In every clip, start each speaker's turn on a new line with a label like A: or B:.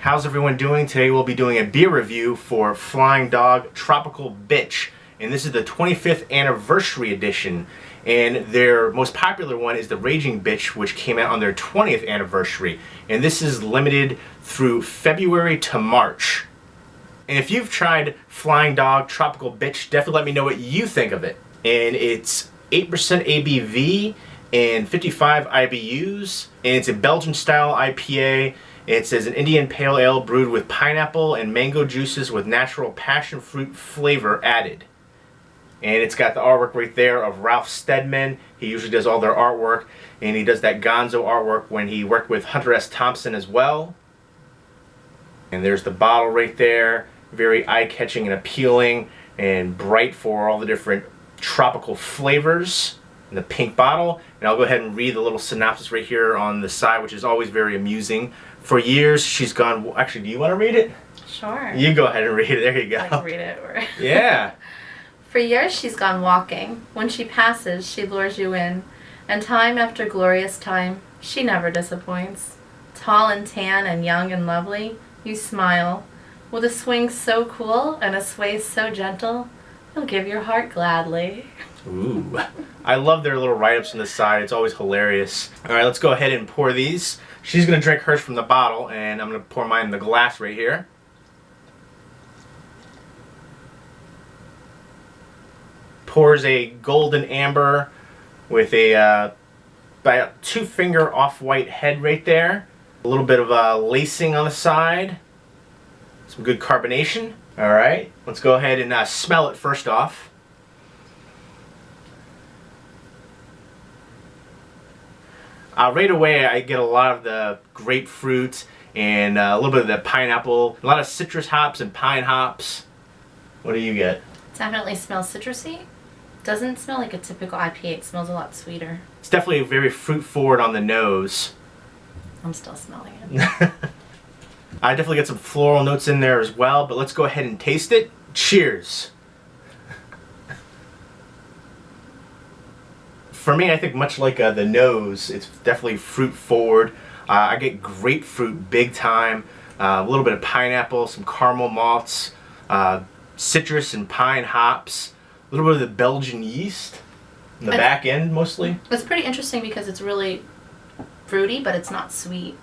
A: How's everyone doing? Today we'll be doing a beer review for Flying Dog Tropical Bitch, and this is the 25th anniversary edition. And their most popular one is the Raging Bitch, which came out on their 20th anniversary. And this is limited through February to March. And if you've tried Flying Dog Tropical Bitch, definitely let me know what you think of it. And it's 8% ABV and 55 IBUs, and it's a Belgian-Style IPA. It says an Indian Pale Ale brewed with pineapple and mango juices with natural passion fruit flavor added. And it's got the artwork right there of Ralph Steadman. He usually does all their artwork, and he does that Gonzo artwork when he worked with Hunter S. Thompson as well. And there's the bottle right there, very eye-catching and appealing and bright for all the different tropical flavors in the pink bottle. And I'll go ahead and read the little synopsis right here on the side, which is always very amusing. For years she's gone, actually, do you want to read it?
B: Sure.
A: You go ahead and read it. There you go.
B: I can read it. Or
A: Yeah.
B: For years she's gone walking. When she passes, she lures you in. And time after glorious time, she never disappoints. Tall and tan and young and lovely, you smile. With a swing so cool and a sway so gentle, you'll give your heart gladly.
A: Ooh. I love their little write-ups on the side. It's always hilarious. Alright, let's go ahead and pour these. She's going to drink hers from the bottle, and I'm going to pour mine in the glass right here. Pours a golden amber with a about 2-finger off-white head right there. A little bit of lacing on the side. Some good carbonation. Alright, let's go ahead and smell it first off. Right away I get a lot of the grapefruit and a little bit of the pineapple, a lot of citrus hops and pine hops. What do you get?
B: Definitely smells citrusy. Doesn't smell like a typical IPA. It smells a lot sweeter.
A: It's definitely very fruit forward on the nose.
B: I'm still smelling it.
A: I definitely get some floral notes in there as well, but let's go ahead and taste it. Cheers. For me, I think much like the nose, it's definitely fruit forward. I get grapefruit big time, a little bit of pineapple, some caramel malts, citrus and pine hops, a little bit of the Belgian yeast in the back end mostly.
B: It's pretty interesting because it's really fruity, but it's not sweet.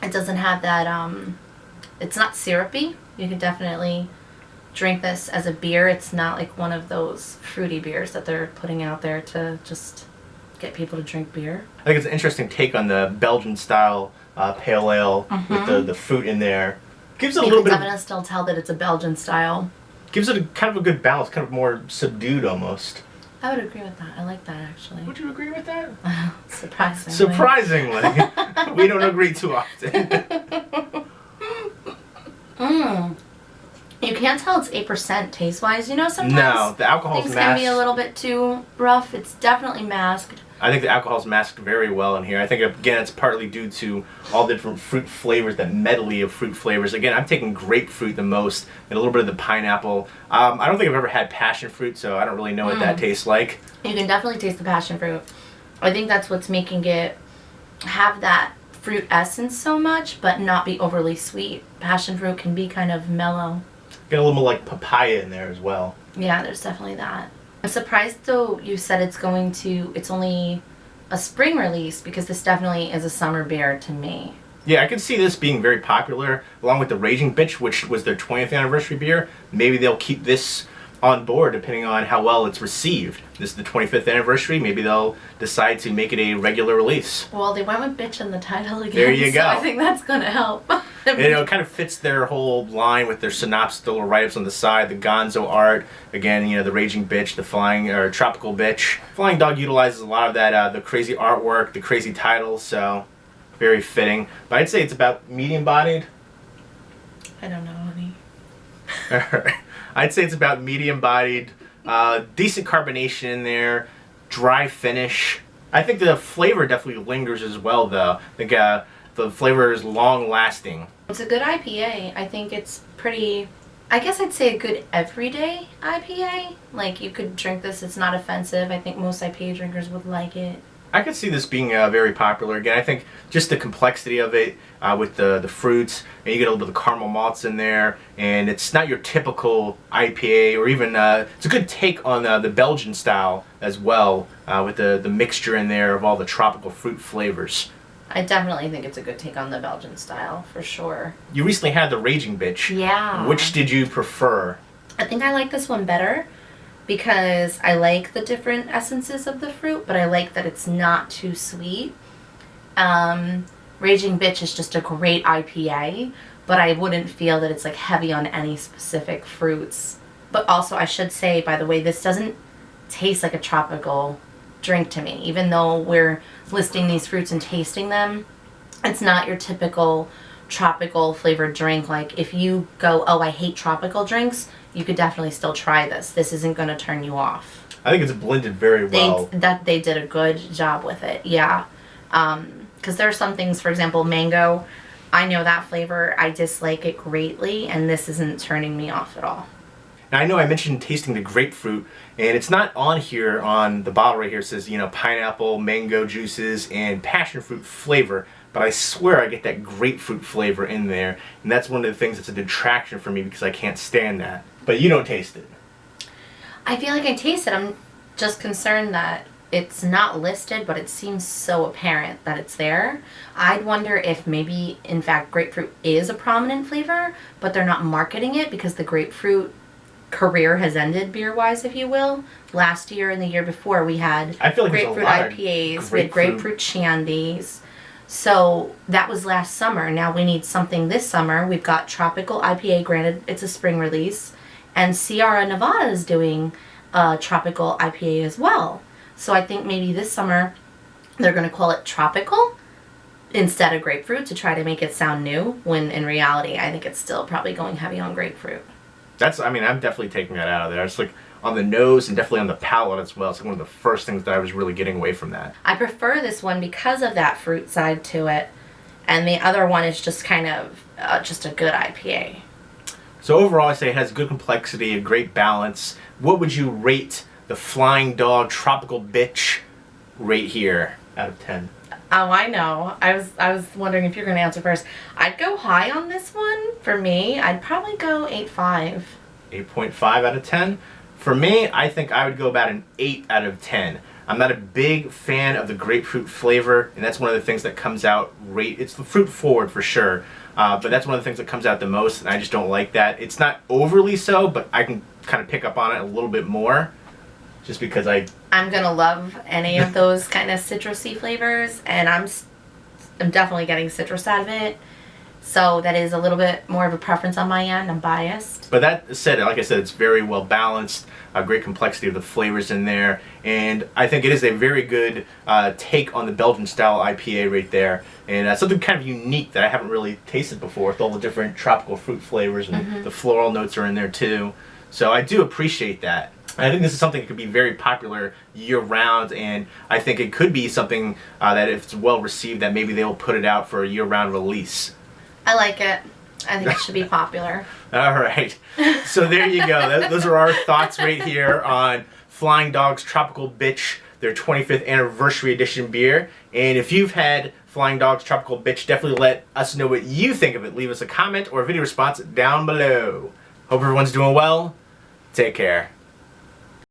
B: It doesn't have that, it's not syrupy. You can definitely drink this as a beer. It's not like one of those fruity beers that they're putting out there to just get people to drink beer.
A: I think it's an interesting take on the Belgian-style pale ale with the fruit in there. Gives it a little bit. You can
B: definitely still tell that it's a Belgian style.
A: Gives it a kind of a good balance, kind of more subdued almost.
B: I would agree with that. I like that actually.
A: Would you agree with that?
B: Surprisingly.
A: Surprisingly. We don't agree too often.
B: You can't tell it's 8% taste-wise. You know, sometimes
A: no, the alcohol's
B: things
A: masked.
B: can be a little bit too rough. It's definitely masked.
A: I think the alcohol's masked very well in here. I think, again, it's partly due to all the different fruit flavors, that medley of fruit flavors. Again, I'm taking grapefruit the most, and a little bit of the pineapple. I don't think I've ever had passion fruit, so I don't really know what that tastes like.
B: You can definitely taste the passion fruit. I think that's what's making it have that fruit essence so much, but not be overly sweet. Passion fruit can be kind of mellow.
A: Get a little more like papaya in there as well.
B: Yeah, there's definitely that. I'm surprised though you said it's only a spring release, because this definitely is a summer beer to me.
A: Yeah, I could see this being very popular along with the Raging Bitch, which was their 20th anniversary beer. Maybe they'll keep this on board depending on how well it's received. This is the 25th anniversary. Maybe they'll decide to make it a regular release.
B: Well, they went with bitch in the title again.
A: There you go.
B: So I think that's going to help.
A: It kind of fits their whole line with their synopsis, the little write-ups on the side, the Gonzo art. Again, you know, the Raging Bitch, the Flying or Tropical Bitch. Flying Dog utilizes a lot of that, the crazy artwork, the crazy titles, so very fitting. But I'd say it's about medium-bodied.
B: I don't know, honey.
A: Alright. I'd say it's about medium-bodied, decent carbonation in there, dry finish. I think the flavor definitely lingers as well, though. I think the flavor is long-lasting.
B: It's a good IPA. I think it's pretty, I guess I'd say a good everyday IPA. Like, you could drink this, it's not offensive. I think most IPA drinkers would like it.
A: I could see this being very popular. Again, I think just the complexity of it with the fruits, and you get a little bit of caramel malts in there, and it's not your typical IPA, or even it's a good take on the Belgian style as well, with the mixture in there of all the tropical fruit flavors.
B: I definitely think it's a good take on the Belgian style, for sure.
A: You recently had the Raging Bitch.
B: Yeah.
A: Which did you prefer?
B: I think I like this one better because I like the different essences of the fruit, but I like that it's not too sweet. Raging Bitch is just a great IPA, but I wouldn't feel that it's like heavy on any specific fruits. But also I should say, by the way, this doesn't taste like a tropical drink to me. Even though we're listing these fruits and tasting them, it's not your typical tropical flavored drink. Like if you go, oh, I hate tropical drinks, you could definitely still try this. This isn't going to turn you off.
A: I think it's blended very well.
B: They did a good job with it, yeah. Because there are some things, for example, mango, I know that flavor, I dislike it greatly, and this isn't turning me off at all.
A: Now, I know I mentioned tasting the grapefruit, and it's not on here on the bottle right here. It says, you know, pineapple, mango juices, and passion fruit flavor. But I swear I get that grapefruit flavor in there, and that's one of the things that's a detraction for me because I can't stand that. But you don't taste it.
B: I feel like I taste it. I'm just concerned that it's not listed, but it seems so apparent that it's there. I'd wonder if maybe, in fact, grapefruit is a prominent flavor, but they're not marketing it because the grapefruit career has ended beer-wise, if you will. Last year and the year before, we had grapefruit IPAs, we had grapefruit shandies. So that was last summer. Now we need something this summer. We've got tropical IPA, granted it's a spring release, and Sierra Nevada is doing a tropical IPA as well. So I think maybe this summer they're going to call it tropical instead of grapefruit to try to make it sound new, when in reality I think it's still probably going heavy on grapefruit.
A: I mean, I'm definitely taking that out of there. It's like on the nose and definitely on the palate as well. It's like one of the first things that I was really getting away from that.
B: I prefer this one because of that fruit side to it, and the other one is just kind of just a good IPA.
A: So overall, I say it has good complexity, a great balance. What would you rate the Flying Dog Tropical Bitch right here out of 10?
B: Oh, I know. I was wondering if you're going to answer first. I'd go high on this one. For me, I'd probably go 8.5.
A: 8.5 out of 10? For me, I think I would go about an 8 out of 10. I'm not a big fan of the grapefruit flavor, and that's one of the things that comes out it's the fruit forward for sure, but that's one of the things that comes out the most, and I just don't like that. It's not overly so, but I can kind of pick up on it a little bit more, just because
B: I'm gonna love any of those kind of citrusy flavors, and I'm definitely getting citrus out of it. So that is a little bit more of a preference on my end. I'm biased.
A: But that said, like I said, it's very well balanced, a great complexity of the flavors in there, and I think it is a very good take on the Belgian-Style IPA right there, and something kind of unique that I haven't really tasted before, with all the different tropical fruit flavors, and the floral notes are in there too. So I do appreciate that. I think this is something that could be very popular year-round, and I think it could be something that if it's well received, that maybe they'll put it out for a year-round release.
B: I like it. I think it should be popular.
A: All right. So there you go. Those are our thoughts right here on Flying Dog's Tropical Bitch, their 25th anniversary edition beer. And if you've had Flying Dog's Tropical Bitch, definitely let us know what you think of it. Leave us a comment or a video response down below. Hope everyone's doing well. Take care.